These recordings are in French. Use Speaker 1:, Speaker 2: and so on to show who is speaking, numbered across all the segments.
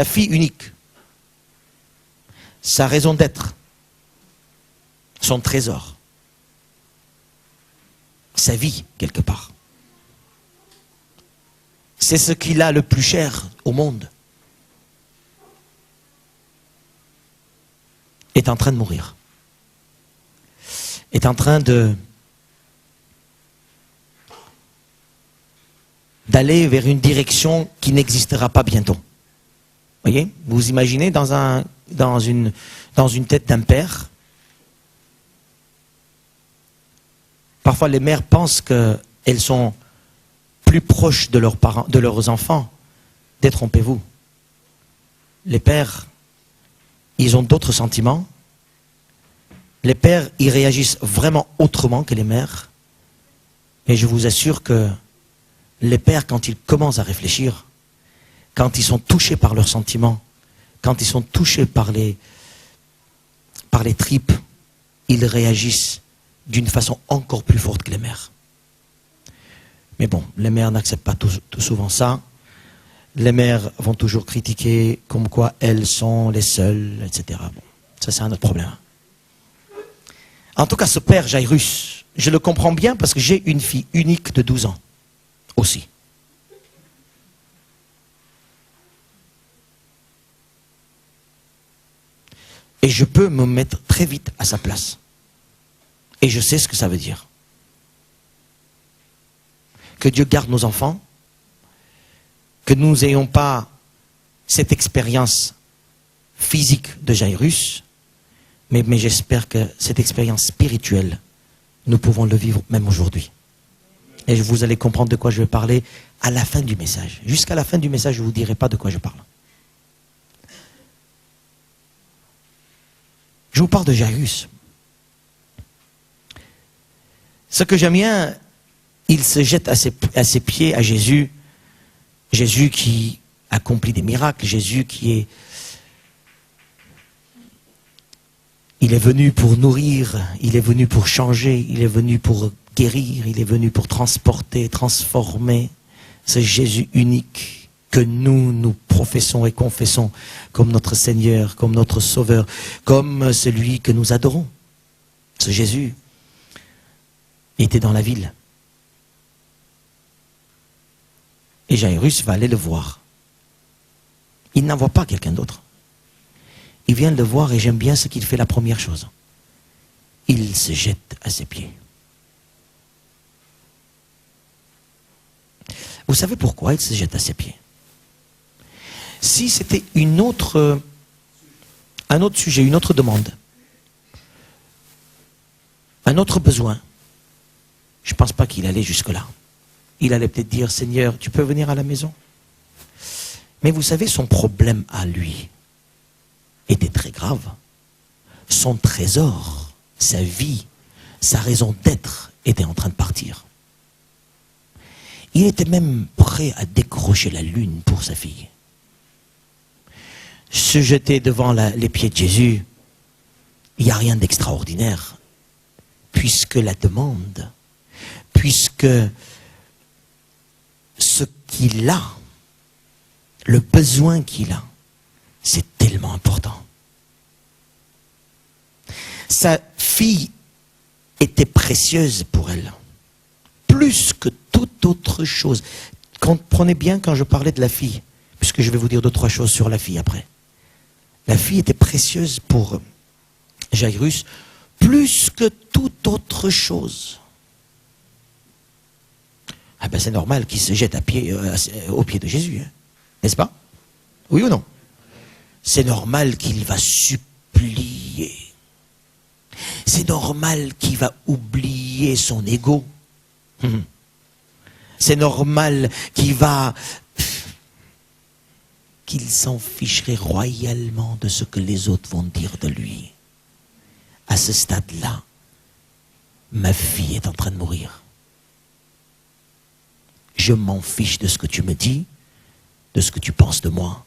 Speaker 1: la fille unique, sa raison d'être, son trésor, sa vie quelque part. C'est ce qu'il a le plus cher au monde. Est en train de mourir. Est en train d'aller vers une direction qui n'existera pas bientôt. Voyez, vous imaginez dans une tête d'un père. Parfois les mères pensent qu'elles sont plus proches de leurs parents, de leurs enfants. Détrompez-vous. Les pères, ils ont d'autres sentiments. Les pères, ils réagissent vraiment autrement que les mères. Et je vous assure que les pères, quand ils commencent à réfléchir, quand ils sont touchés par leurs sentiments, quand ils sont touchés par les tripes, ils réagissent d'une façon encore plus forte que les mères. Mais bon, les mères n'acceptent pas tout souvent ça. Les mères vont toujours critiquer comme quoi elles sont les seules, etc. Bon, ça c'est un autre problème. En tout cas, ce père Jairus, je le comprends bien parce que j'ai une fille unique de 12 ans aussi. Et je peux me mettre très vite à sa place. Et je sais ce que ça veut dire. Que Dieu garde nos enfants, que nous n'ayons pas cette expérience physique de Jairus, mais j'espère que cette expérience spirituelle, nous pouvons le vivre même aujourd'hui. Et vous allez comprendre de quoi je vais parler à la fin du message. Jusqu'à la fin du message, je ne vous dirai pas de quoi je parle. Je vous parle de Jairus. Ce que j'aime bien, il se jette à ses pieds à Jésus. Jésus qui accomplit des miracles. Jésus qui est... Il est venu pour nourrir, il est venu pour changer, il est venu pour guérir, il est venu pour transporter, transformer. Ce Jésus unique que nous professons et confessons comme notre Seigneur, comme notre Sauveur, comme celui que nous adorons. Ce Jésus était dans la ville. Et Jairus va aller le voir. Il n'en voit pas quelqu'un d'autre. Il vient de le voir et j'aime bien ce qu'il fait la première chose. Il se jette à ses pieds. Vous savez pourquoi il se jette à ses pieds? Si c'était un autre sujet, une autre demande, un autre besoin, je ne pense pas qu'il allait jusque-là. Il allait peut-être dire, Seigneur, tu peux venir à la maison? Mais vous savez, son problème à lui était très grave. Son trésor, sa vie, sa raison d'être était en train de partir. Il était même prêt à décrocher la lune pour sa fille. Se jeter devant les pieds de Jésus, il n'y a rien d'extraordinaire, puisque la demande, puisque ce qu'il a, le besoin qu'il a, c'est tellement important. Sa fille était précieuse pour elle, plus que toute autre chose. Comprenez bien quand je parlais de la fille, puisque je vais vous dire 2-3 choses sur la fille après. La fille était précieuse pour Jairus, plus que toute autre chose. Ah ben c'est normal qu'il se jette aux pieds de Jésus, hein, n'est-ce pas? Oui ou non? C'est normal qu'il va supplier. C'est normal qu'il va oublier son ego. C'est normal qu'il s'en ficherait royalement de ce que les autres vont dire de lui. À ce stade-là, ma fille est en train de mourir. Je m'en fiche de ce que tu me dis, de ce que tu penses de moi,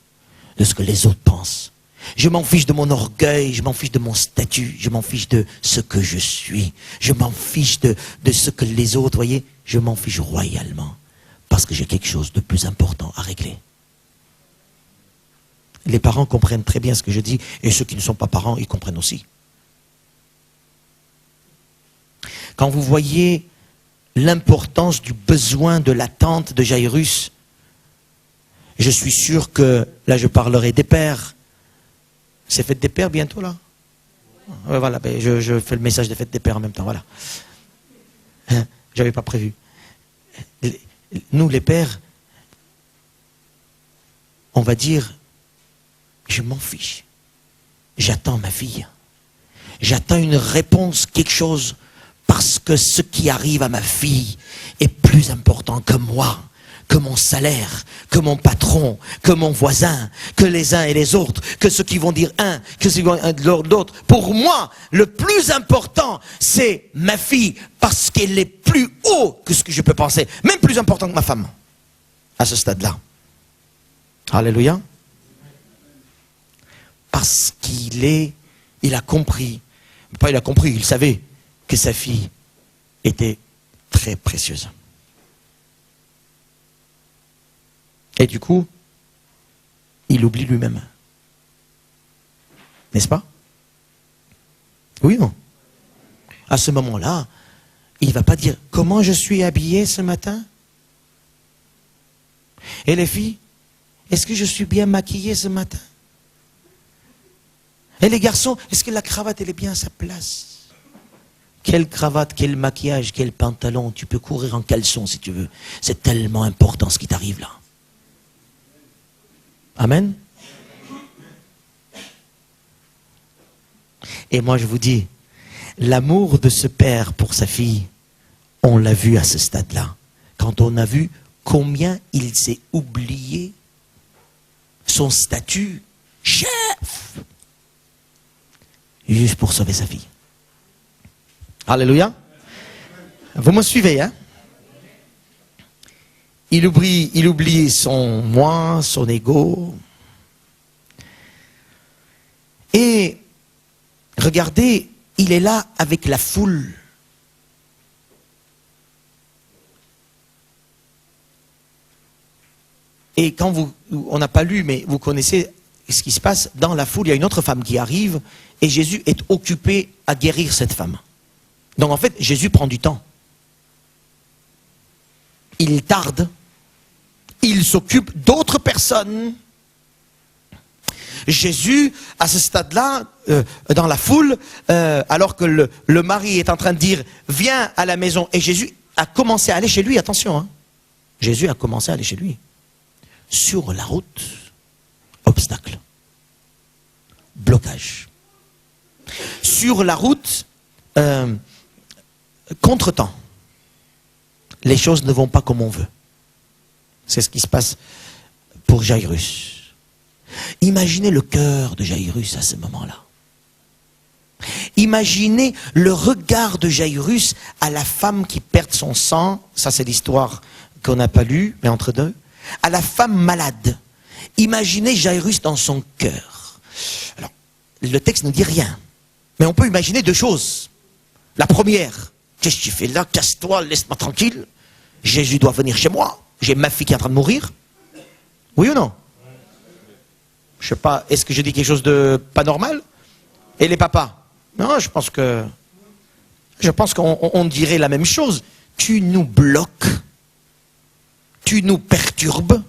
Speaker 1: de ce que les autres pensent. Je m'en fiche de mon orgueil, je m'en fiche de mon statut, je m'en fiche de ce que je suis. Je m'en fiche de ce que les autres, voyez, je m'en fiche royalement. Parce que j'ai quelque chose de plus important à régler. Les parents comprennent très bien ce que je dis, et ceux qui ne sont pas parents, ils comprennent aussi. Quand vous voyez l'importance du besoin de l'attente de Jairus, je suis sûr que, là je parlerai des pères. C'est fête des pères bientôt là? Voilà, ben, je fais le message des fêtes des pères en même temps, voilà. J'avais pas prévu. Nous les pères, on va dire, je m'en fiche. J'attends ma fille. J'attends une réponse, quelque chose, parce que ce qui arrive à ma fille est plus important que moi, que mon salaire, que mon patron, que mon voisin, que les uns et les autres, que ceux qui vont dire un, que ceux qui vont dire l'autre. Pour moi, le plus important, c'est ma fille, parce qu'elle est plus haut que ce que je peux penser, même plus important que ma femme, à ce stade-là. Alléluia. Parce il a compris, pas il a compris, il savait que sa fille était très précieuse. Et du coup, il oublie lui-même. N'est-ce pas? Oui ou non? À ce moment-là, il ne va pas dire « Comment je suis habillé ce matin ?» Et les filles, est-ce que je suis bien maquillée ce matin? Et les garçons, est-ce que la cravate elle est bien à sa place? Quelle cravate, quel maquillage, quel pantalon, tu peux courir en caleçon si tu veux. C'est tellement important ce qui t'arrive là. Amen. Et moi je vous dis, l'amour de ce père pour sa fille, on l'a vu à ce stade-là. Quand on a vu combien il s'est oublié son statut chef, juste pour sauver sa fille. Alléluia. Vous me suivez, hein? Il oublie son moi, son ego. Et regardez, il est là avec la foule. Et quand on n'a pas lu, mais vous connaissez ce qui se passe, dans la foule, il y a une autre femme qui arrive et Jésus est occupé à guérir cette femme. Donc en fait, Jésus prend du temps. Il tarde. Il s'occupe d'autres personnes. Jésus, à ce stade-là, dans la foule, alors que le mari est en train de dire « Viens à la maison », et Jésus a commencé à aller chez lui, attention, hein. Jésus a commencé à aller chez lui. Sur la route, obstacle, blocage. Sur la route, contretemps. Les choses ne vont pas comme on veut. C'est ce qui se passe pour Jairus. Imaginez le cœur de Jairus à ce moment-là. Imaginez le regard de Jairus à la femme qui perd son sang. Ça, c'est l'histoire qu'on n'a pas lue, mais entre deux. À la femme malade. Imaginez Jairus dans son cœur. Alors, le texte ne dit rien. Mais on peut imaginer deux choses. La première, qu'est-ce que tu fais là? Casse-toi, laisse-moi tranquille. Jésus doit venir chez moi. J'ai ma fille qui est en train de mourir. Oui ou non? Je sais pas, est-ce que je dis quelque chose de pas normal? Et les papas? Non, je pense qu'on dirait la même chose. Tu nous bloques. Tu nous perturbes.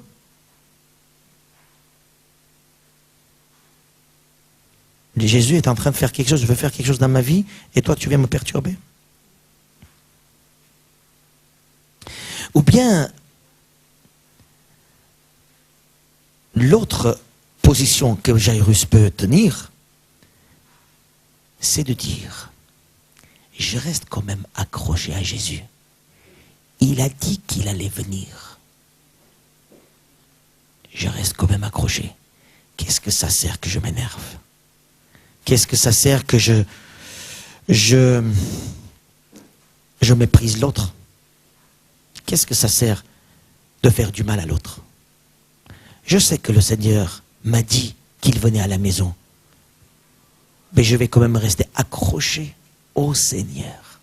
Speaker 1: Jésus est en train de faire quelque chose, je veux faire quelque chose dans ma vie, et toi tu viens me perturber. Ou bien, l'autre position que Jairus peut tenir, c'est de dire, je reste quand même accroché à Jésus. Il a dit qu'il allait venir. Je reste quand même accroché. Qu'est-ce que ça sert que je m'énerve? Qu'est-ce que ça sert que je méprise l'autre? Qu'est-ce que ça sert de faire du mal à l'autre? Je sais que le Seigneur m'a dit qu'il venait à la maison. Mais je vais quand même rester accroché au Seigneur.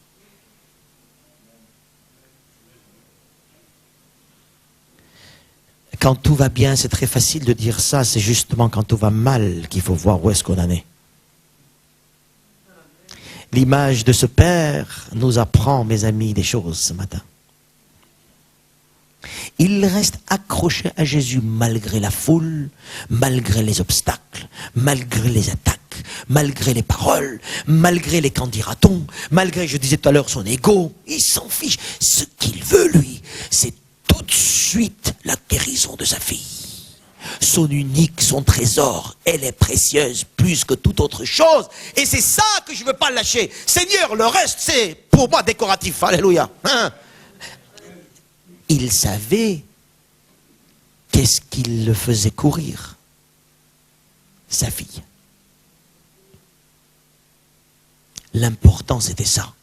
Speaker 1: Quand tout va bien, c'est très facile de dire ça. C'est justement quand tout va mal qu'il faut voir où est-ce qu'on en est. L'image de ce Père nous apprend, mes amis, des choses ce matin. Il reste accroché à Jésus malgré la foule, malgré les obstacles, malgré les attaques, malgré les paroles, malgré les candidatons, malgré, je disais tout à l'heure, son ego. Il s'en fiche. Ce qu'il veut, lui, c'est tout de suite la guérison de sa fille. Son unique, son trésor, elle est précieuse plus que toute autre chose. Et c'est ça que je ne veux pas lâcher. Seigneur, le reste, c'est pour moi décoratif. Alléluia. Hein? Il savait qu'est-ce qui le faisait courir. Sa fille. L'important, c'était ça.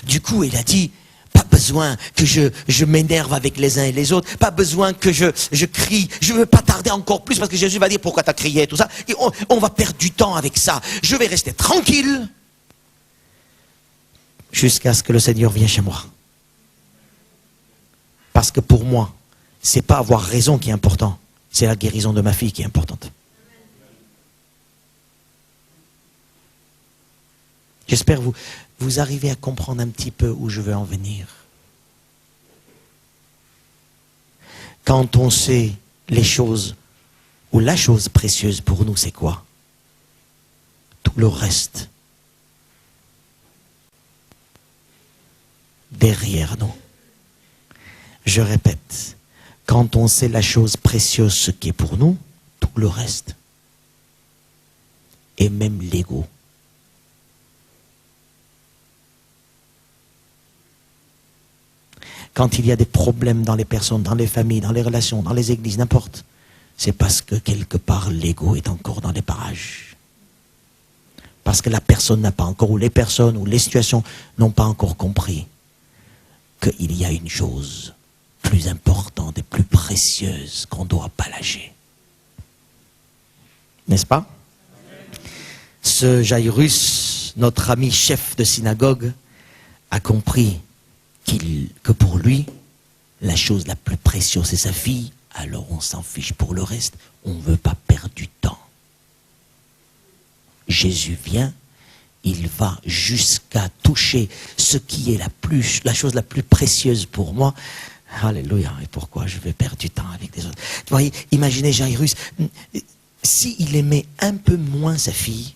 Speaker 1: Du coup, il a dit... Pas besoin que je m'énerve avec les uns et les autres. Pas besoin que je crie. Je ne veux pas tarder encore plus parce que Jésus va dire pourquoi tu as crié et tout ça. Et on va perdre du temps avec ça. Je vais rester tranquille jusqu'à ce que le Seigneur vienne chez moi. Parce que pour moi, c'est pas avoir raison qui est important. C'est la guérison de ma fille qui est importante. J'espère que vous arrivez à comprendre un petit peu où je veux en venir. Quand on sait les choses, ou la chose précieuse pour nous, c'est quoi? Tout le reste, derrière nous. Je répète, quand on sait la chose précieuse, ce qui est pour nous, tout le reste, et même l'ego. Quand il y a des problèmes dans les personnes, dans les familles, dans les relations, dans les églises, n'importe, c'est parce que quelque part l'ego est encore dans les parages. Parce que la personne n'a pas encore, ou les personnes, ou les situations n'ont pas encore compris qu'il y a une chose plus importante et plus précieuse qu'on ne doit pas lâcher. N'est-ce pas? Ce Jairus, notre ami chef de synagogue, a compris que pour lui, la chose la plus précieuse, c'est sa fille. Alors on s'en fiche pour le reste. On ne veut pas perdre du temps. Jésus vient, il va jusqu'à toucher ce qui est la chose la plus précieuse pour moi. Alléluia. Et pourquoi je vais perdre du temps avec des autres? Vous voyez, imaginez Jairus, s'il aimait un peu moins sa fille,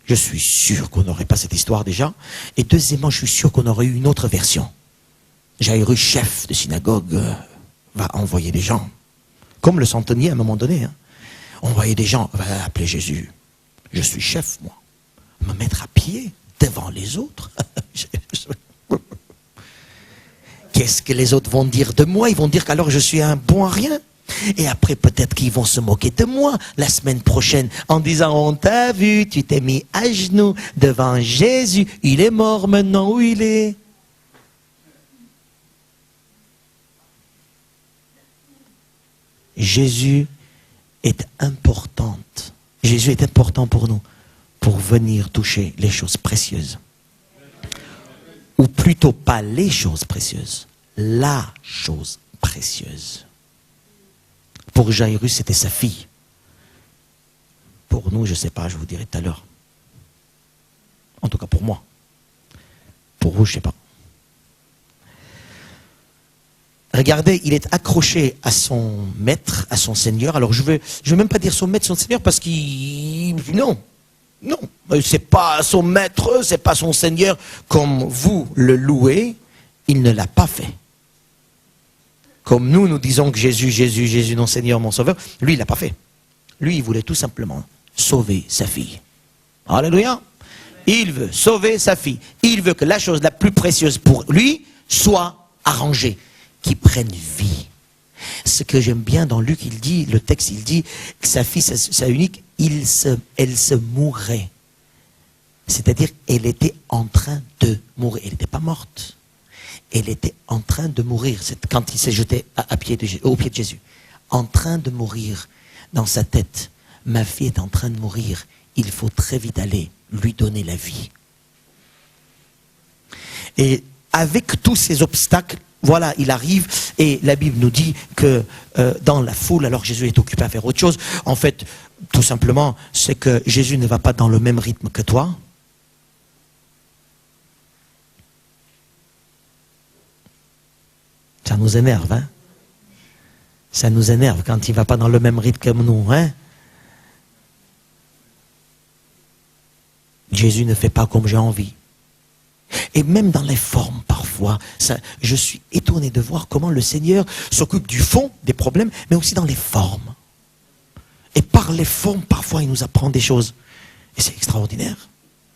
Speaker 1: je suis sûr qu'on n'aurait pas cette histoire déjà. Et deuxièmement, je suis sûr qu'on aurait eu une autre version. Jairus, chef de synagogue, va envoyer des gens. Comme le centenier à un moment donné. Hein. Envoyer des gens, va appeler Jésus. Je suis chef, moi. Me mettre à pied devant les autres. Qu'est-ce que les autres vont dire de moi? Ils vont dire qu'alors je suis un bon à rien. Et après, peut-être qu'ils vont se moquer de moi la semaine prochaine en disant, on t'a vu, tu t'es mis à genoux devant Jésus. Il est mort maintenant, où il est? Jésus est importante. Jésus est important pour nous, pour venir toucher les choses précieuses. Ou plutôt pas les choses précieuses, la chose précieuse. Pour Jairus, c'était sa fille. Pour nous, je ne sais pas, je vous dirai tout à l'heure. En tout cas pour moi. Pour vous, je ne sais pas. Regardez, il est accroché à son maître, à son Seigneur. Alors je vais même pas dire son maître, son Seigneur, parce qu'il... Non, c'est pas son maître, c'est pas son Seigneur. Comme vous le louez, il ne l'a pas fait. Comme nous disons que Jésus, Jésus, Jésus, non Seigneur, mon Sauveur, lui, il l'a pas fait. Lui, il voulait tout simplement sauver sa fille. Alléluia. Il veut sauver sa fille. Il veut que la chose la plus précieuse pour lui soit arrangée, qu'il prenne vie. Ce que j'aime bien dans Luc, il dit, le texte, il dit que sa fille, sa unique, elle se mourait. C'est-à-dire, elle était en train de mourir. Elle n'était pas morte. Elle était en train de mourir. C'est quand il s'est jeté au pied de Jésus. En train de mourir dans sa tête. Ma fille est en train de mourir. Il faut très vite aller lui donner la vie. Et avec tous ces obstacles, voilà, il arrive et la Bible nous dit que dans la foule, alors Jésus est occupé à faire autre chose. En fait, tout simplement, c'est que Jésus ne va pas dans le même rythme que toi. Ça nous énerve, hein? Ça nous énerve quand il ne va pas dans le même rythme que nous, hein? Jésus ne fait pas comme j'ai envie. Et même dans les formes, parfois, je suis étonné de voir comment le Seigneur s'occupe du fond des problèmes, mais aussi dans les formes. Et par les formes, parfois, il nous apprend des choses. Et c'est extraordinaire.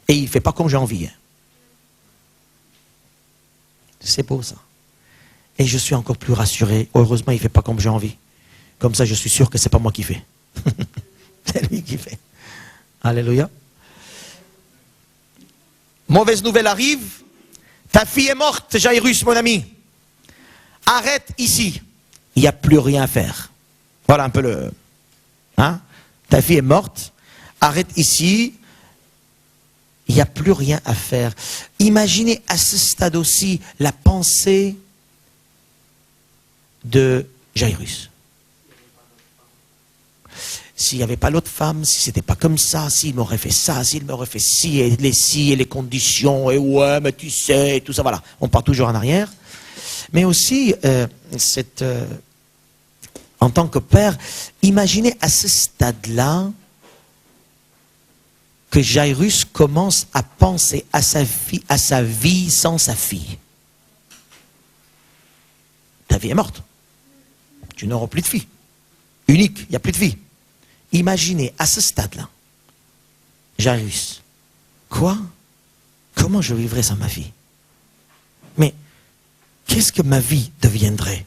Speaker 1: Et il ne fait pas comme j'ai envie. Hein. C'est beau, ça. Et je suis encore plus rassuré. Heureusement, il ne fait pas comme j'ai envie. Comme ça, je suis sûr que ce n'est pas moi qui fais. C'est lui qui fait. Alléluia. Mauvaise nouvelle arrive. Ta fille est morte, Jairus, mon ami. Arrête ici. Il n'y a plus rien à faire. Voilà un peu le... Hein? Ta fille est morte. Arrête ici. Il n'y a plus rien à faire. Imaginez à ce stade aussi la pensée de Jairus. S'il n'y avait pas l'autre femme, si c'était pas comme ça, s'il m'aurait fait ça, s'il m'aurait fait ci et les conditions, et ouais, mais tu sais, et tout ça, voilà. On part toujours en arrière. Mais aussi, en tant que père, imaginez à ce stade-là que Jairus commence à penser à sa vie sans sa fille. Ta vie est morte. Tu n'auras plus de fille. Unique, il n'y a plus de fille. Imaginez à ce stade-là, Jairus, quoi? Comment je vivrais sans ma fille? Mais qu'est-ce que ma vie deviendrait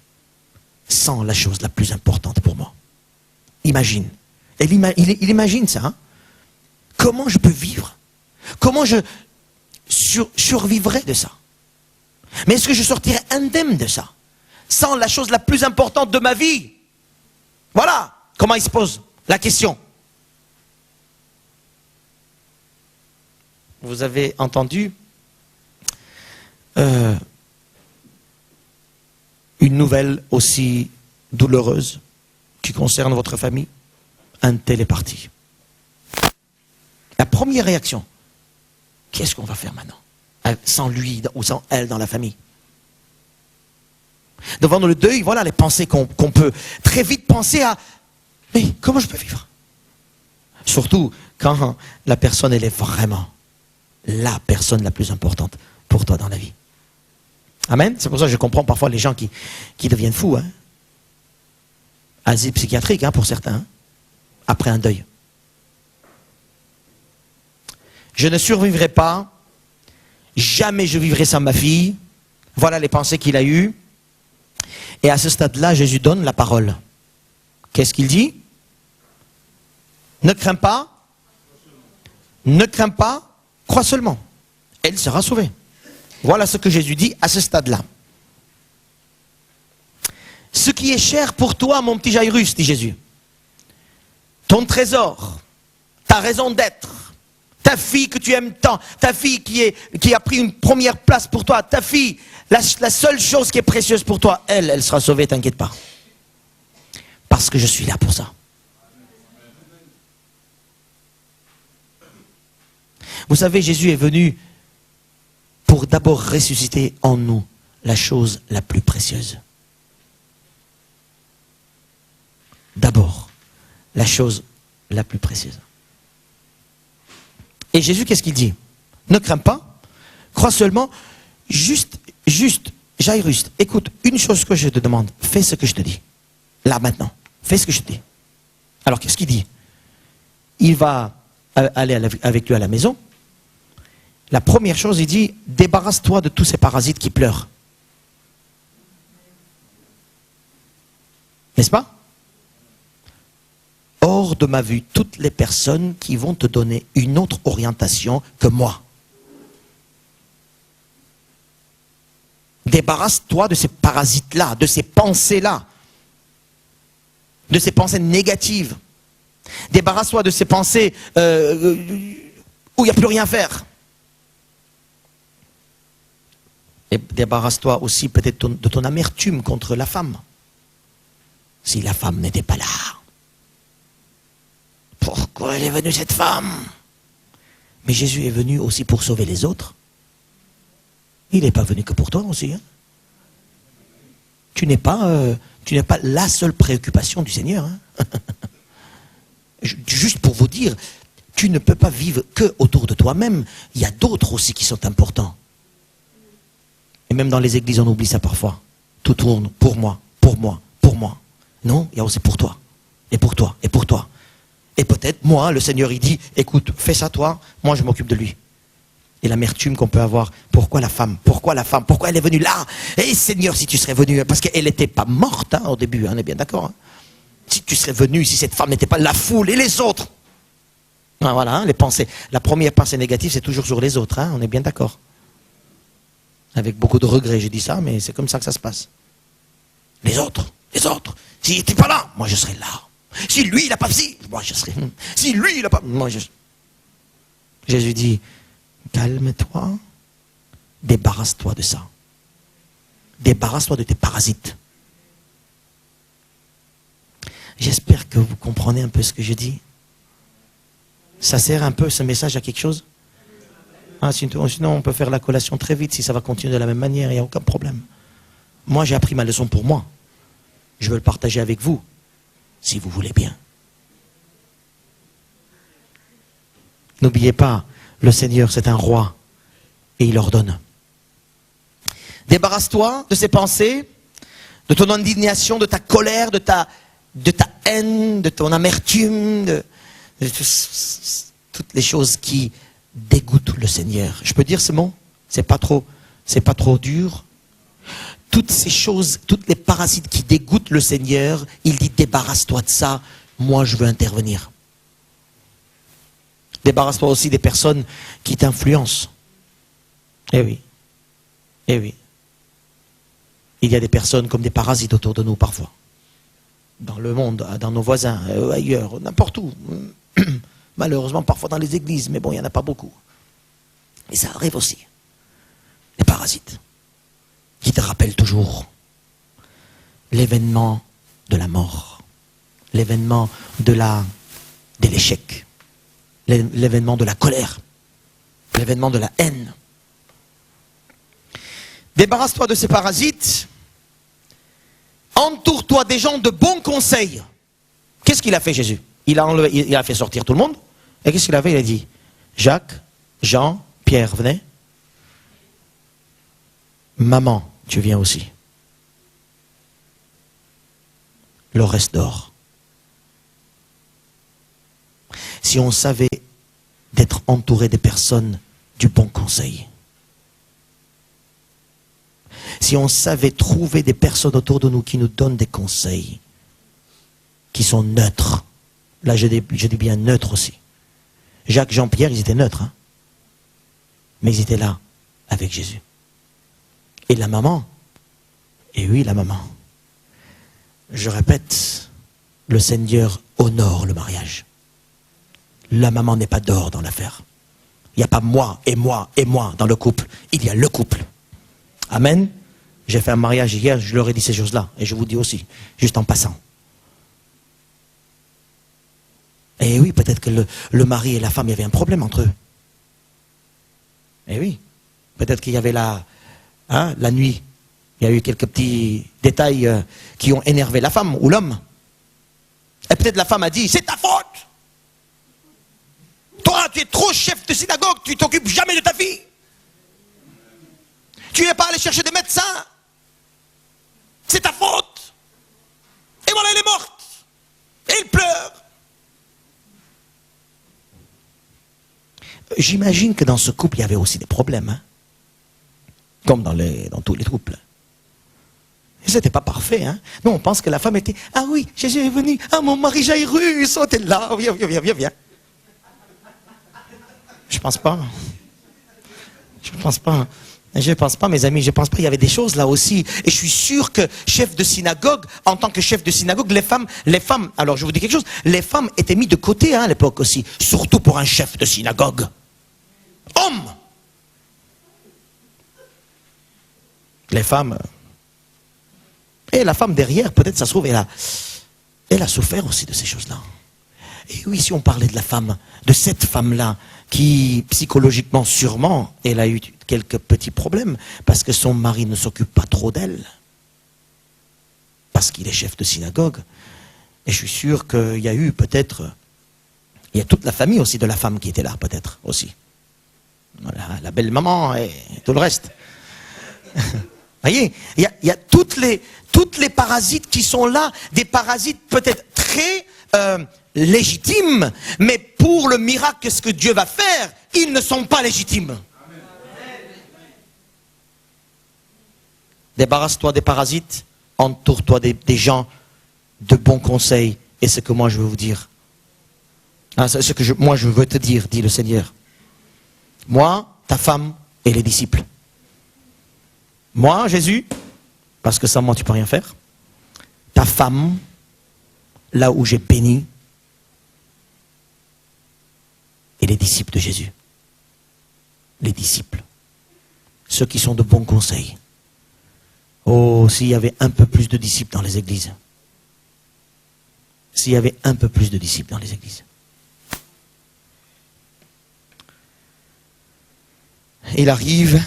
Speaker 1: sans la chose la plus importante pour moi? Imagine. Il imagine ça. Hein? Comment je peux vivre? Comment je survivrais de ça? Mais est-ce que je sortirais indemne de ça? Sans la chose la plus importante de ma vie? Voilà comment il se pose la question. Vous avez entendu une nouvelle aussi douloureuse qui concerne votre famille? Un tel est parti. La première réaction, qu'est-ce qu'on va faire maintenant? Sans lui ou sans elle dans la famille. Devant le deuil, voilà les pensées qu'on peut très vite penser à. Mais comment je peux vivre? Surtout quand la personne, elle est vraiment la personne la plus importante pour toi dans la vie. Amen. C'est pour ça que je comprends parfois les gens qui deviennent fous. Hein. Asile psychiatrique, hein, pour certains, hein, après un deuil. Je ne survivrai pas. Jamais je vivrai sans ma fille. Voilà les pensées qu'il a eues. Et à ce stade-là, Jésus donne la parole. Qu'est-ce qu'il dit? Ne crains pas. Ne crains pas. Crois seulement. Elle sera sauvée. Voilà ce que Jésus dit à ce stade-là. Ce qui est cher pour toi, mon petit Jairus, dit Jésus. Ton trésor, ta raison d'être, ta fille que tu aimes tant, ta fille qui a pris une première place pour toi, ta fille, la seule chose qui est précieuse pour toi, elle sera sauvée, t'inquiète pas. Parce que je suis là pour ça. Vous savez, Jésus est venu pour d'abord ressusciter en nous la chose la plus précieuse. D'abord, la chose la plus précieuse. Et Jésus, qu'est-ce qu'il dit? Ne crains pas, crois seulement, juste, Jairus, écoute, une chose que je te demande, fais ce que je te dis. Là, maintenant, fais ce que je te dis. Alors, qu'est-ce qu'il dit? Il va aller avec lui à la maison. La première chose, il dit, débarrasse-toi de tous ces parasites qui pleurent. N'est-ce pas? Hors de ma vue, toutes les personnes qui vont te donner une autre orientation que moi. Débarrasse-toi de ces parasites-là, de ces pensées-là, de ces pensées négatives. Débarrasse-toi de ces pensées où il n'y a plus rien à faire. Et débarrasse-toi aussi peut-être de ton amertume contre la femme. Si la femme n'était pas là, pourquoi elle est venue cette femme? Mais Jésus est venu aussi pour sauver les autres. Il n'est pas venu que pour toi aussi. Hein? Tu n'es pas la seule préoccupation du Seigneur. Hein? Juste pour vous dire, tu ne peux pas vivre que autour de toi-même. Il y a d'autres aussi qui sont importants. Et même dans les églises, on oublie ça parfois. Tout tourne pour moi, pour moi, pour moi. Non, il y a aussi pour toi, et pour toi, et pour toi. Et peut-être, moi, le Seigneur, il dit, écoute, fais ça toi, moi je m'occupe de lui. Et l'amertume qu'on peut avoir, pourquoi la femme? Pourquoi la femme? Pourquoi elle est venue là? Et Seigneur, si tu serais venu, parce qu'elle n'était pas morte hein, au début, hein, on est bien d'accord. Hein? Si tu serais venu, si cette femme n'était pas la foule et les autres. Ah, voilà, hein, les pensées. La première pensée négative, c'est toujours sur les autres, hein, on est bien d'accord. Avec beaucoup de regrets, je dis ça, mais c'est comme ça que ça se passe. Les autres. S'il n'était pas là, moi je serais là. Si lui, il n'a pas si, moi je serais. Si lui, il n'a pas, moi je. Jésus dit, calme-toi, débarrasse-toi de ça. Débarrasse-toi de tes parasites. J'espère que vous comprenez un peu ce que je dis. Ça sert un peu ce message à quelque chose? Ah, sinon, on peut faire la collation très vite. Si ça va continuer de la même manière, il n'y a aucun problème. Moi, j'ai appris ma leçon pour moi. Je veux le partager avec vous, si vous voulez bien. N'oubliez pas, le Seigneur, c'est un roi, et il ordonne. Débarrasse-toi de ces pensées, de ton indignation, de ta colère, de ta haine, de ton amertume, de toutes les choses qui dégoûtent le Seigneur. Je peux dire ce mot? C'est pas trop dur. Toutes ces choses, toutes les parasites qui dégoûtent le Seigneur, il dit débarrasse-toi de ça, moi je veux intervenir. Débarrasse-toi aussi des personnes qui t'influencent. Eh oui. Eh oui. Il y a des personnes comme des parasites autour de nous parfois. Dans le monde, dans nos voisins, ailleurs, n'importe où. Malheureusement, parfois dans les églises, mais bon, il n'y en a pas beaucoup. Et ça arrive aussi. Les parasites. Qui te rappellent toujours l'événement de la mort. L'événement de l'échec. L'événement de la colère. L'événement de la haine. Débarrasse-toi de ces parasites. Entoure-toi des gens de bons conseils. Qu'est-ce qu'il a fait Jésus? Il a fait sortir tout le monde. Et qu'est-ce qu'il a fait? Il a dit, Jacques, Jean, Pierre, venez. Maman, tu viens aussi. Le reste dort. Si on savait d'être entouré des personnes du bon conseil. Si on savait trouver des personnes autour de nous qui nous donnent des conseils, qui sont neutres. Là, je dis bien neutres aussi. Jacques, Jean, Pierre, ils étaient neutres. Hein, mais ils étaient là, avec Jésus. Et la maman, et oui, la maman. Je répète, le Seigneur honore le mariage. La maman n'est pas d'or dans l'affaire. Il n'y a pas moi et moi et moi dans le couple. Il y a le couple. Amen. J'ai fait un mariage hier, je leur ai dit ces choses-là. Et je vous dis aussi, juste en passant. Et oui, peut-être que le mari et la femme, il y avait un problème entre eux. Et oui, peut-être qu'il y avait la nuit. Il y a eu quelques petits détails qui ont énervé la femme ou l'homme. Et peut-être la femme a dit, c'est ta faute. Toi, tu es trop chef de synagogue, tu t'occupes jamais de ta fille. Tu n'es pas allé chercher des médecins. C'est ta faute. Et voilà, elle est morte. Et il pleure. J'imagine que dans ce couple, il y avait aussi des problèmes. Hein, comme dans tous les couples. Et c'était pas parfait. Hein. Non, on pense que la femme était, ah oui, Jésus est venu. Ah, mon mari Jairus, oh, t'es là. Viens. Je pense pas. Je pense pas, mes amis, je pense pas. Il y avait des choses là aussi. Et je suis sûr que chef de synagogue, en tant que chef de synagogue, les femmes, alors je vous dis quelque chose, les femmes étaient mises de côté à l'époque aussi. Surtout pour un chef de synagogue. Homme. Les femmes, et la femme derrière, peut-être ça se trouve, elle a souffert aussi de ces choses-là. Et oui, si on parlait de la femme, de cette femme-là, qui psychologiquement, sûrement, elle a eu quelques petits problèmes, parce que son mari ne s'occupe pas trop d'elle, parce qu'il est chef de synagogue. Et je suis sûr qu'il y a eu peut-être, il y a toute la famille aussi de la femme qui était là, peut-être aussi. Voilà, la belle maman et tout le reste. Voyez, il y a toutes les parasites qui sont là, des parasites peut-être très légitimes, mais pour le miracle, ce que Dieu va faire, ils ne sont pas légitimes. Débarrasse-toi des parasites, entoure-toi des gens de bons conseils, et c'est ce que moi je veux vous dire. Ah, c'est ce que moi je veux te dire, dit le Seigneur. Moi, ta femme et les disciples. Moi, Jésus, parce que sans moi tu peux rien faire. Ta femme, là où j'ai béni, et les disciples de Jésus. Les disciples. Ceux qui sont de bons conseils. Oh, s'il y avait un peu plus de disciples dans les églises. S'il y avait un peu plus de disciples dans les églises. Il arrive,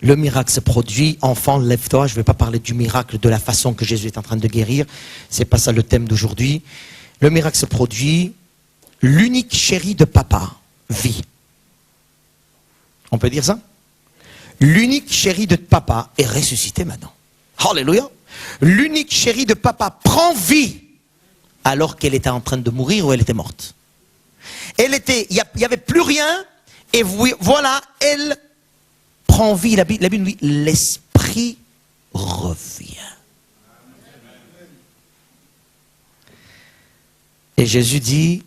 Speaker 1: le miracle se produit, enfant, lève-toi. Je ne vais pas parler du miracle de la façon que Jésus est en train de guérir. Ce n'est pas ça le thème d'aujourd'hui. Le miracle se produit, l'unique chéri de papa vit. On peut dire ça? L'unique chéri de papa est ressuscité maintenant. Alléluia. L'unique chéri de papa prend vie alors qu'elle était en train de mourir ou elle était morte. Il n'y avait plus rien. Et voilà, elle prend vie. La Bible dit, l'esprit revient. Et Jésus dit,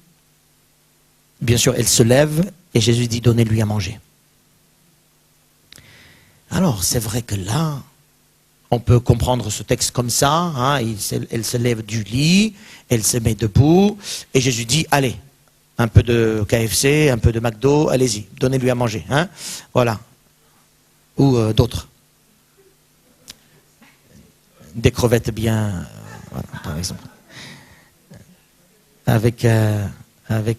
Speaker 1: bien sûr, elle se lève, et Jésus dit, donnez-lui à manger. Alors, c'est vrai que là, on peut comprendre ce texte comme ça, hein, elle se lève du lit, elle se met debout, et Jésus dit, allez, un peu de KFC, un peu de McDo, allez-y, donnez-lui à manger. Hein, voilà. Ou d'autres. Des crevettes bien, voilà, par exemple. Avec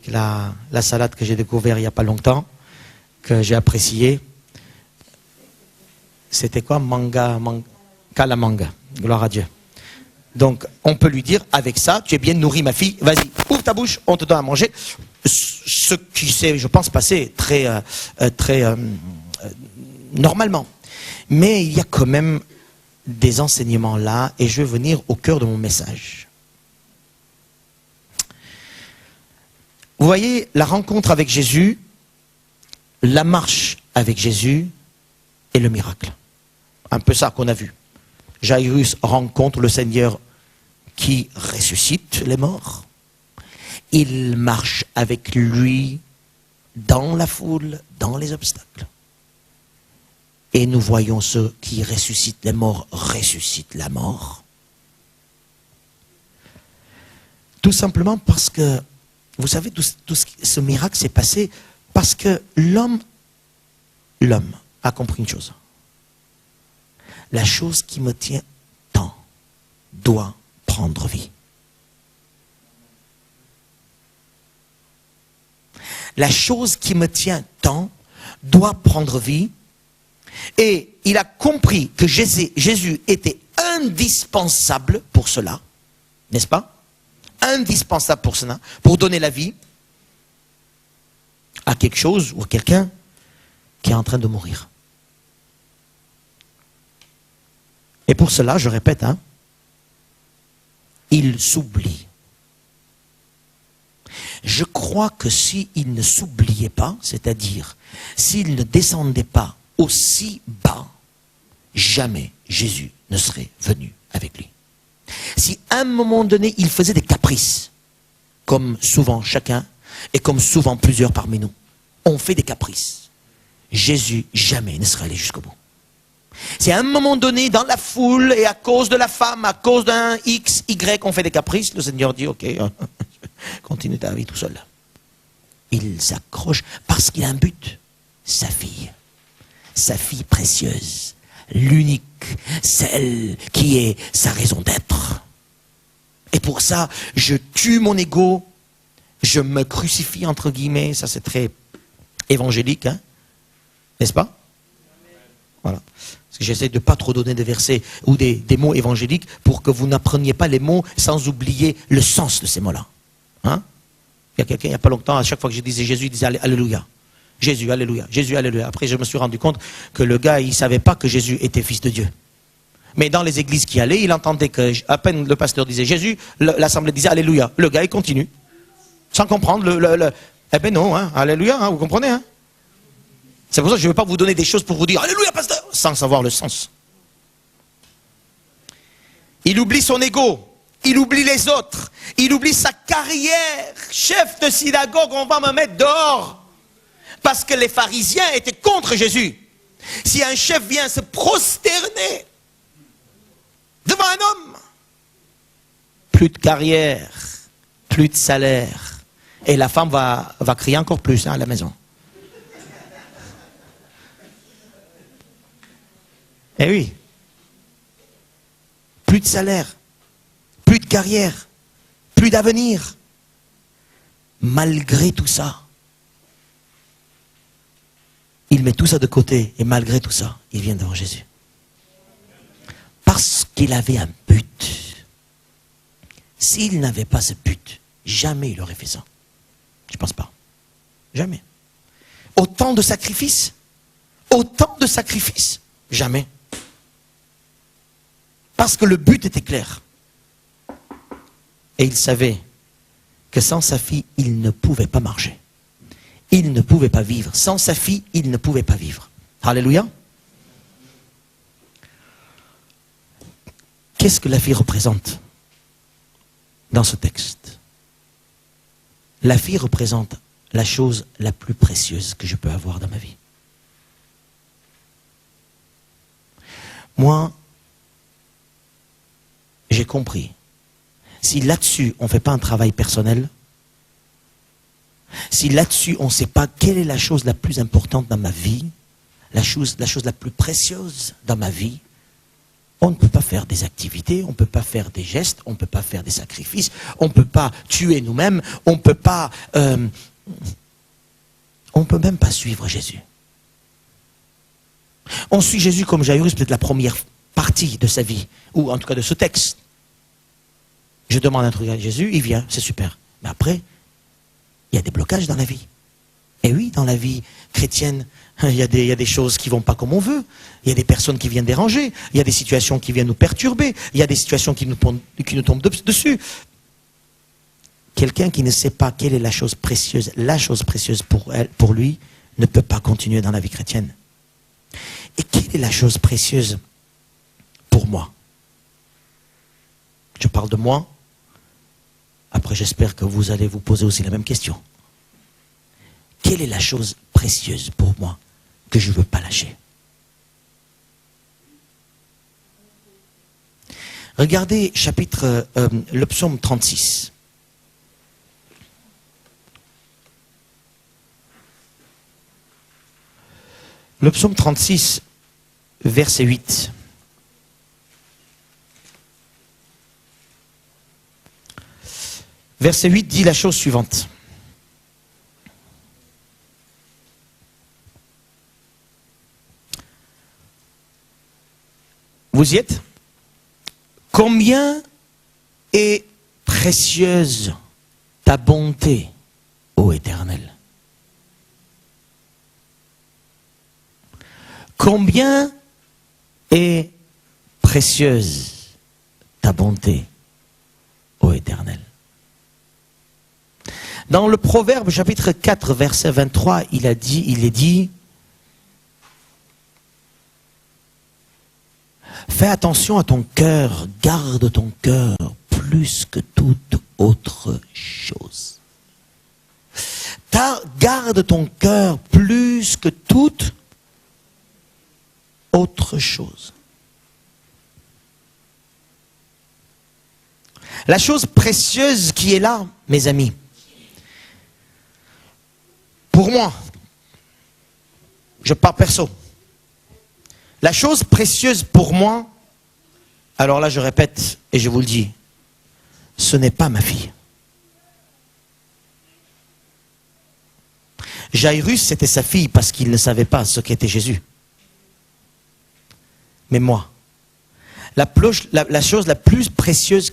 Speaker 1: la salade que j'ai découvert il n'y a pas longtemps, que j'ai appréciée. C'était quoi? Calamanga. Gloire à Dieu. Donc, on peut lui dire, avec ça, tu es bien nourri, ma fille, vas-y, ouvre ta bouche, on te donne à manger. Ce qui s'est, je pense, passé très normalement. Mais il y a quand même des enseignements là, et je vais venir au cœur de mon message. Vous voyez, la rencontre avec Jésus, la marche avec Jésus et le miracle. Un peu ça qu'on a vu. Jairus rencontre le Seigneur qui ressuscite les morts. Il marche avec lui dans la foule, dans les obstacles. Et nous voyons ceux qui ressuscitent les morts, ressuscitent la mort. Tout simplement parce que, vous savez, ce miracle s'est passé parce que l'homme a compris une chose. La chose qui me tient tant doit prendre vie. La chose qui me tient tant doit prendre vie. Et il a compris que Jésus était indispensable pour cela, n'est-ce pas? Indispensable pour cela, pour donner la vie à quelque chose ou à quelqu'un qui est en train de mourir. Et pour cela, je répète, hein, il s'oublie. Je crois que s'il ne s'oubliait pas, c'est-à-dire s'il ne descendait pas aussi bas, jamais Jésus ne serait venu avec lui. Si à un moment donné, il faisait des caprices, comme souvent chacun, et comme souvent plusieurs parmi nous, on fait des caprices, Jésus jamais ne serait allé jusqu'au bout. Si à un moment donné, dans la foule, et à cause de la femme, à cause d'un X, Y, on fait des caprices, le Seigneur dit, ok, continue ta vie tout seul. Il s'accroche parce qu'il a un but, sa fille précieuse, l'unique, celle qui est sa raison d'être. Et pour ça, je tue mon ego, je me crucifie entre guillemets, ça c'est très évangélique, hein, n'est-ce pas? Voilà. Parce que j'essaie de ne pas trop donner des versets ou des mots évangéliques pour que vous n'appreniez pas les mots sans oublier le sens de ces mots-là. Hein? Il y a quelqu'un, il n'y a pas longtemps, à chaque fois que je disais Jésus, il disait Alléluia. Jésus, Alléluia. Jésus, Alléluia. Après, je me suis rendu compte que le gars, il ne savait pas que Jésus était fils de Dieu. Mais dans les églises qui allaient, il entendait que, à peine le pasteur disait Jésus, l'assemblée disait Alléluia. Le gars, il continue. Sans comprendre eh ben non, hein, Alléluia, hein, vous comprenez, hein? C'est pour ça que je ne vais pas vous donner des choses pour vous dire Alléluia, pasteur, sans savoir le sens. Il oublie son ego, il oublie les autres, il oublie sa carrière. Chef de synagogue, on va me mettre dehors. Parce que les pharisiens étaient contre Jésus. Si un chef vient se prosterner devant un homme, plus de carrière, plus de salaire. Et la femme va crier encore plus, hein, à la maison. Eh oui. Plus de salaire, plus de carrière, plus d'avenir. Malgré tout ça, il met tout ça de côté et malgré tout ça, il vient devant Jésus. Parce qu'il avait un but. S'il n'avait pas ce but, jamais il aurait fait ça. Je ne pense pas. Jamais. Autant de sacrifices, jamais. Parce que le but était clair. Et il savait que sans sa fille, il ne pouvait pas marcher. Il ne pouvait pas vivre. Sans sa fille, il ne pouvait pas vivre. Alléluia. Qu'est-ce que la fille représente dans ce texte? La fille représente la chose la plus précieuse que je peux avoir dans ma vie. Moi, j'ai compris. Si là-dessus, on ne fait pas un travail personnel, si là-dessus, on ne sait pas quelle est la chose la plus importante dans ma vie, la chose la plus précieuse dans ma vie, on ne peut pas faire des activités, on ne peut pas faire des gestes, on ne peut pas faire des sacrifices, on ne peut pas tuer nous-mêmes, on ne peut pas... on ne peut même pas suivre Jésus. On suit Jésus comme Jairus, peut-être la première partie de sa vie, ou en tout cas de ce texte. Je demande un truc à Jésus, il vient, c'est super. Mais après, il y a des blocages dans la vie. Et oui, dans la vie chrétienne, il y a des choses qui ne vont pas comme on veut. Il y a des personnes qui viennent déranger. Il y a des situations qui viennent nous perturber. Il y a des situations qui nous tombent dessus. Quelqu'un qui ne sait pas quelle est la chose précieuse pour lui, ne peut pas continuer dans la vie chrétienne. Et quelle est la chose précieuse pour moi? Je parle de moi. Après, j'espère que vous allez vous poser aussi la même question. Quelle est la chose précieuse pour moi que je ne veux pas lâcher? Regardez le psaume 36. Le psaume 36, verset 8. Verset 8 dit la chose suivante. Vous y êtes? Combien est précieuse ta bonté, ô Éternel? Combien est précieuse ta bonté, ô Éternel? Dans le Proverbe chapitre 4, verset 23, il est dit, fais attention à ton cœur, garde ton cœur plus que toute autre chose. Garde ton cœur plus que toute autre chose. La chose précieuse qui est là, mes amis, pour moi, je pars perso, La chose précieuse pour moi, alors là je répète et je vous le dis, ce n'est pas ma fille. Jairus, c'était sa fille parce qu'il ne savait pas ce qu'était Jésus. Mais moi, la chose la plus précieuse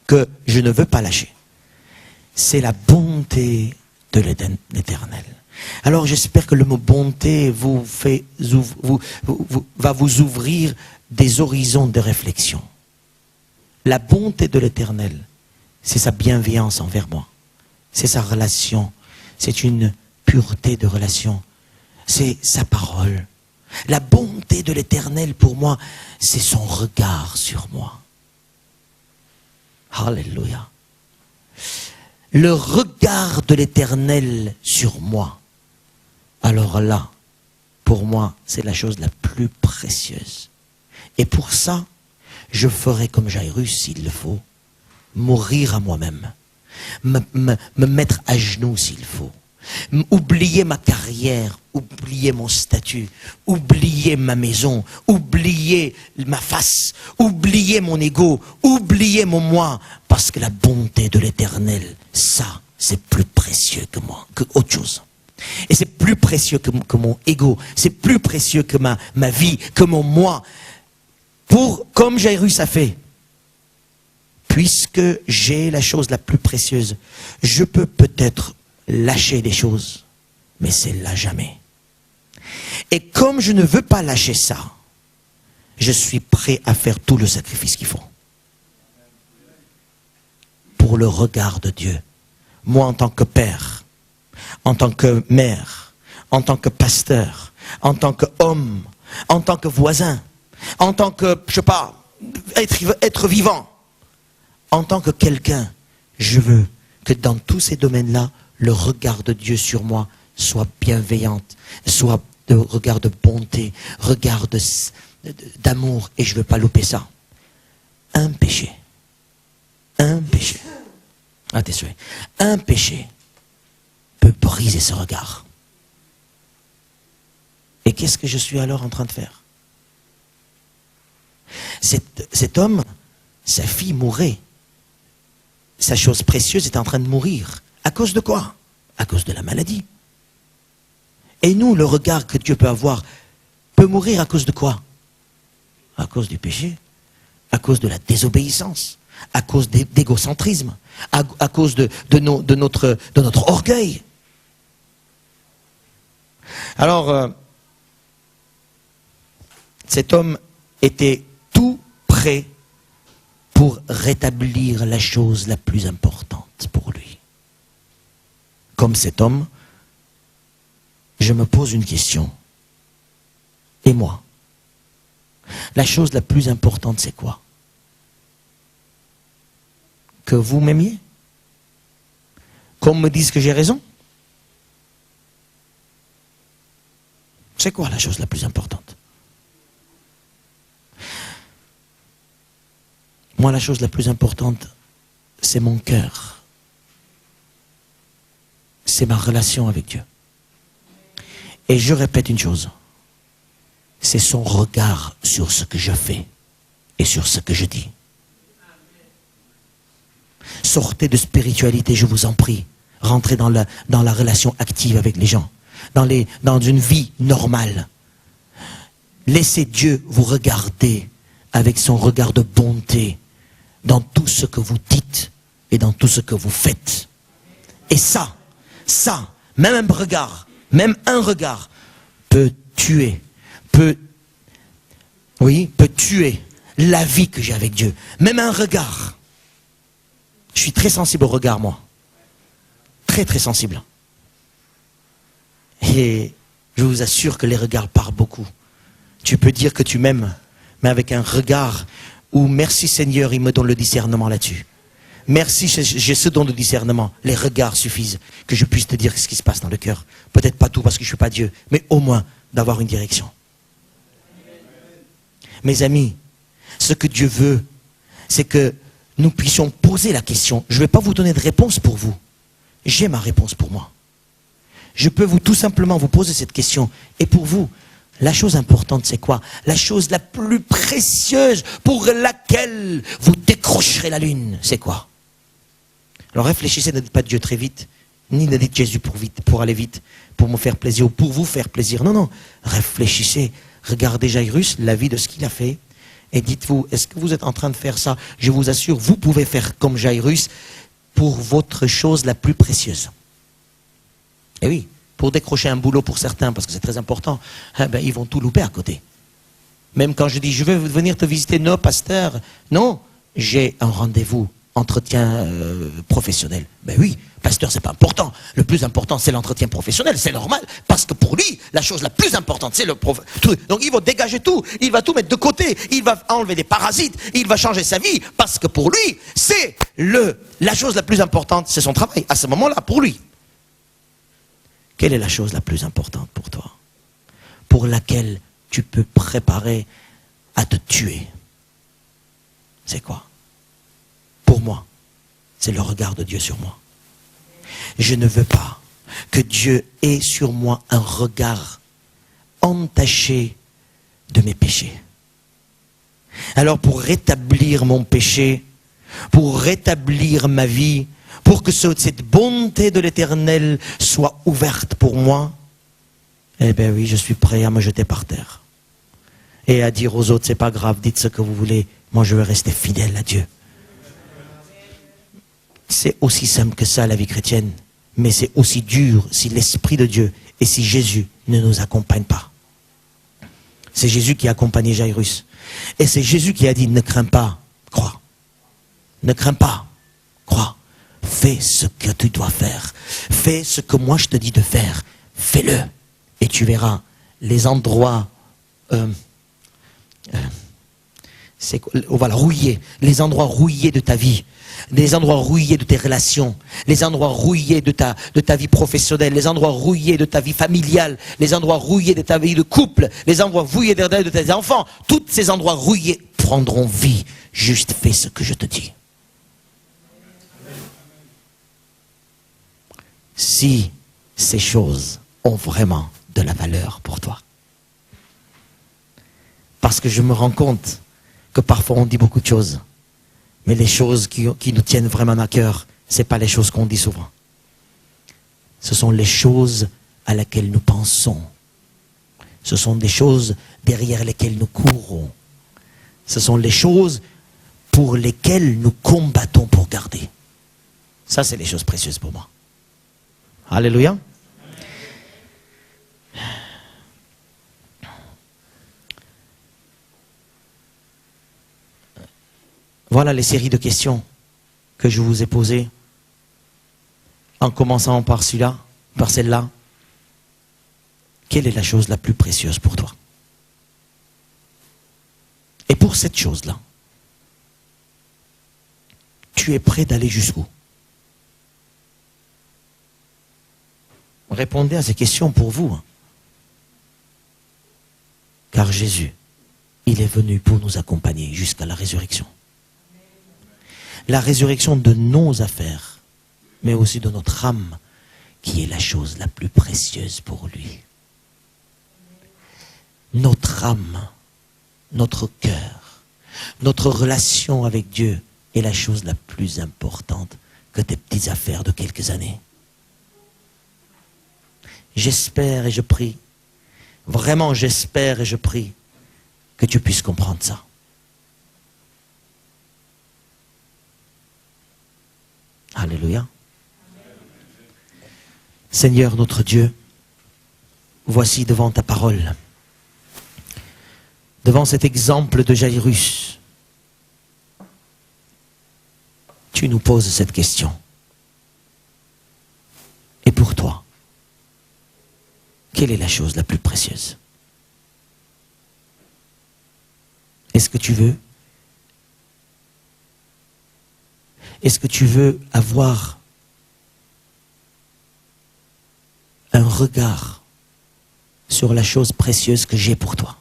Speaker 1: que je ne veux pas lâcher, c'est la bonté de l'Éternel. Alors j'espère que le mot bonté va vous ouvrir des horizons de réflexion. La bonté de l'Éternel, c'est sa bienveillance envers moi. C'est sa relation. C'est une pureté de relation. C'est sa parole. La bonté de l'Éternel pour moi, c'est son regard sur moi. Alléluia. Le regard de l'Éternel sur moi. Alors là, pour moi, c'est la chose la plus précieuse. Et pour ça, je ferai comme Jairus, s'il le faut, mourir à moi-même, me mettre à genoux s'il faut, oublier ma carrière, oublier mon statut, oublier ma maison, oublier ma face, oublier mon ego, oublier mon moi, parce que la bonté de l'Éternel, ça, c'est plus précieux que moi, que autre chose. Et c'est plus précieux que mon ego, c'est plus précieux que ma vie, que mon moi. Comme Jairus a fait, puisque j'ai la chose la plus précieuse, je peux peut-être lâcher des choses, mais celle-là jamais. Et comme je ne veux pas lâcher ça, je suis prêt à faire tout le sacrifice qu'il faut. Pour le regard de Dieu. Moi en tant que père, en tant que mère, en tant que pasteur, en tant qu'homme, en tant que voisin, en tant que, je sais pas, être vivant, en tant que quelqu'un, je veux que dans tous ces domaines-là, le regard de Dieu sur moi soit bienveillant, soit de regard de bonté, regard d'amour, et je ne veux pas louper ça. Un péché, un péché peut briser ce regard. Et qu'est-ce que je suis alors en train de faire? Cet homme, sa fille mourait. Sa chose précieuse est en train de mourir. À cause de quoi? À cause de la maladie. Et nous, le regard que Dieu peut avoir peut mourir à cause de quoi? À cause du péché, à cause de la désobéissance, à cause d'égocentrisme, à cause de notre orgueil. Alors, cet homme était tout prêt pour rétablir la chose la plus importante pour lui. Comme cet homme, je me pose une question. Et moi, la chose la plus importante, c'est quoi? Que vous m'aimiez? Qu'on me dise que j'ai raison? C'est quoi la chose la plus importante? Moi, la chose la plus importante, c'est mon cœur. C'est ma relation avec Dieu. Et je répète une chose. C'est son regard sur ce que je fais et sur ce que je dis. Sortez de spiritualité, je vous en prie. Rentrez dans la relation active avec les gens. Dans une vie normale. Laissez Dieu vous regarder avec son regard de bonté dans tout ce que vous dites et dans tout ce que vous faites. Et ça, même un regard peut tuer, peut tuer la vie que j'ai avec Dieu. Même un regard. Je suis très sensible au regard, moi. Très, très sensible. Et je vous assure que les regards parlent beaucoup. Tu peux dire que tu m'aimes, mais avec un regard où, merci Seigneur, il me donne le discernement là-dessus. Merci, j'ai ce don de discernement. Les regards suffisent que je puisse te dire ce qui se passe dans le cœur. Peut-être pas tout parce que je ne suis pas Dieu, mais au moins d'avoir une direction. Mes amis, ce que Dieu veut, c'est que nous puissions poser la question. Je ne vais pas vous donner de réponse pour vous. J'ai ma réponse pour moi. Je peux tout simplement vous poser cette question. Et pour vous, La chose importante, c'est quoi? La chose la plus précieuse pour laquelle vous décrocherez la lune, c'est quoi? Alors réfléchissez, ne dites pas Dieu très vite, ni ne dites Jésus pour aller vite, pour me faire plaisir ou pour vous faire plaisir. Non, non. Réfléchissez, regardez Jairus, la vie de ce qu'il a fait, et dites-vous, est-ce que vous êtes en train de faire ça? Je vous assure, vous pouvez faire comme Jairus pour votre chose la plus précieuse. Et oui, pour décrocher un boulot pour certains, parce que c'est très important, eh ben, ils vont tout louper à côté. Même quand je dis, je vais venir te visiter, non, pasteur, non, j'ai un rendez-vous, entretien professionnel. Ben oui, pasteur, c'est pas important. Le plus important, c'est l'entretien professionnel, c'est normal, parce que pour lui, la chose la plus importante, c'est le truc. Donc il va dégager tout, il va tout mettre de côté, il va enlever des parasites, il va changer sa vie, parce que pour lui, c'est la chose la plus importante, c'est son travail, à ce moment-là, pour lui. Quelle est la chose la plus importante pour toi? Pour laquelle tu peux préparer à te tuer? C'est quoi? Pour moi, c'est le regard de Dieu sur moi. Je ne veux pas que Dieu ait sur moi un regard entaché de mes péchés. Alors pour rétablir mon péché, pour rétablir ma vie, pour que cette bonté de l'Éternel soit ouverte pour moi, eh bien oui, je suis prêt à me jeter par terre. Et à dire aux autres, c'est pas grave, dites ce que vous voulez, moi je vais rester fidèle à Dieu. C'est aussi simple que ça la vie chrétienne, mais c'est aussi dur si l'Esprit de Dieu et si Jésus ne nous accompagne pas. C'est Jésus qui a accompagné Jairus. Et c'est Jésus qui a dit, ne crains pas, crois. Ne crains pas, crois. Fais ce que tu dois faire. Fais ce que moi je te dis de faire. Fais-le. Et tu verras les endroits rouillés. Les endroits rouillés de ta vie. Les endroits rouillés de tes relations. Les endroits rouillés de ta vie professionnelle. Les endroits rouillés de ta vie familiale. Les endroits rouillés de ta vie de couple. Les endroits rouillés de tes enfants. Tous ces endroits rouillés prendront vie. Juste fais ce que je te dis. Si ces choses ont vraiment de la valeur pour toi. Parce que je me rends compte que parfois on dit beaucoup de choses, mais les choses qui nous tiennent vraiment à cœur, ce n'est pas les choses qu'on dit souvent. Ce sont les choses à laquelle nous pensons. Ce sont des choses derrière lesquelles nous courons. Ce sont les choses pour lesquelles nous combattons pour garder. Ça, c'est les choses précieuses pour moi. Alléluia. Voilà les séries de questions que je vous ai posées. En commençant par celui-là, par celle-là. Quelle est la chose la plus précieuse pour toi? Et pour cette chose-là, tu es prêt d'aller jusqu'où? Répondez à ces questions pour vous. Car Jésus, il est venu pour nous accompagner jusqu'à la résurrection. La résurrection de nos affaires, mais aussi de notre âme, qui est la chose la plus précieuse pour lui. Notre âme, notre cœur, notre relation avec Dieu est la chose la plus importante que tes petites affaires de quelques années. J'espère et je prie, vraiment j'espère et je prie que tu puisses comprendre ça. Alléluia. Seigneur notre Dieu, voici devant ta parole, devant cet exemple de Jairus, tu nous poses cette question. Et pour toi, quelle est la chose la plus précieuse? Est-ce que tu veux avoir un regard sur la chose précieuse que j'ai pour toi?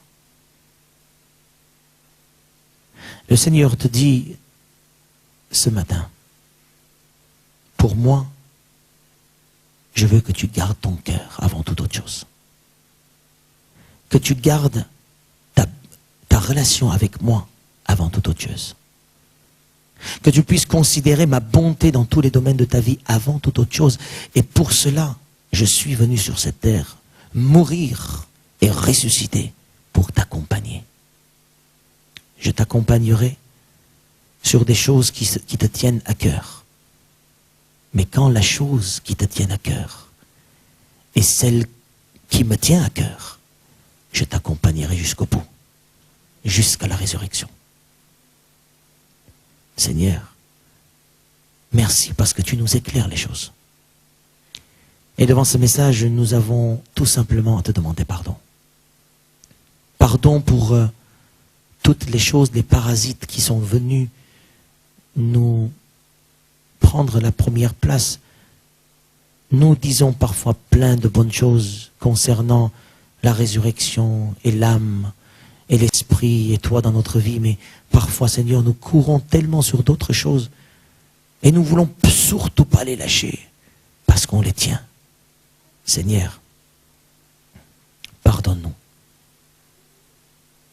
Speaker 1: Le Seigneur te dit ce matin, pour moi, je veux que tu gardes ton cœur avant toute autre chose. que tu gardes ta relation avec moi avant toute autre chose. Que tu puisses considérer ma bonté dans tous les domaines de ta vie avant toute autre chose. Et pour cela, je suis venu sur cette terre, mourir et ressusciter pour t'accompagner. Je t'accompagnerai sur des choses qui te tiennent à cœur. Mais quand la chose qui te tient à cœur est celle qui me tient à cœur, je t'accompagnerai jusqu'au bout, jusqu'à la résurrection. Seigneur, merci parce que tu nous éclaires les choses. Et devant ce message, nous avons tout simplement à te demander pardon. Pardon pour toutes les choses, les parasites qui sont venus nous prendre la première place. Nous disons parfois plein de bonnes choses concernant la résurrection et l'âme et l'esprit et toi dans notre vie, mais parfois, Seigneur, nous courons tellement sur d'autres choses et nous voulons surtout pas les lâcher parce qu'on les tient. Seigneur, pardonne-nous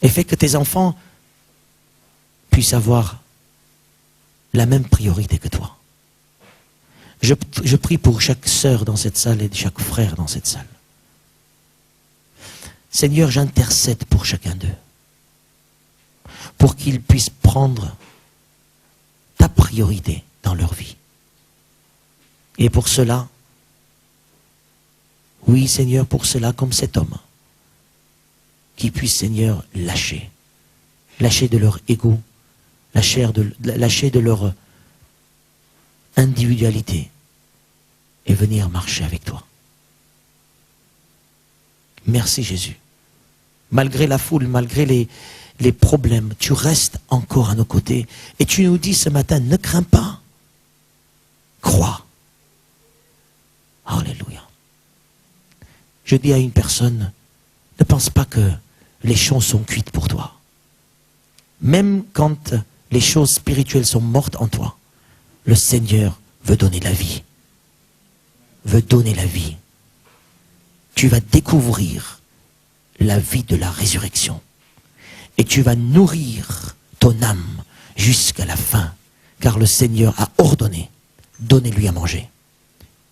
Speaker 1: et fais que tes enfants puissent avoir la même priorité que toi. Je prie pour chaque sœur dans cette salle et chaque frère dans cette salle. Seigneur, j'intercède pour chacun d'eux, pour qu'ils puissent prendre ta priorité dans leur vie. Et pour cela, oui Seigneur, pour cela, comme cet homme, qu'ils puissent, Seigneur, lâcher de leur ego, lâcher de leur individualité et venir marcher avec toi. Merci Jésus. Malgré la foule, malgré les problèmes, tu restes encore à nos côtés. Et tu nous dis ce matin, ne crains pas. Crois. Alléluia. Je dis à une personne, ne pense pas que les choses sont cuites pour toi. Même quand les choses spirituelles sont mortes en toi, le Seigneur veut donner la vie. Veut donner la vie. Tu vas découvrir la vie de la résurrection. Et tu vas nourrir ton âme jusqu'à la fin. Car le Seigneur a ordonné, donnez-lui à manger.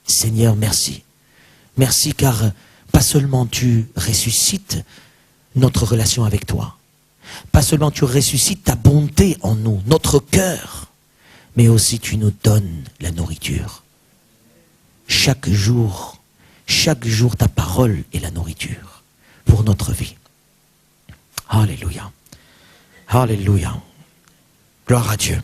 Speaker 1: Seigneur, merci. Merci car pas seulement tu ressuscites notre relation avec toi. Pas seulement tu ressuscites ta bonté en nous, notre cœur. Mais aussi tu nous donnes la nourriture. Chaque jour ta parole est la nourriture pour notre vie. Alléluia. Alléluia. Gloire à Dieu.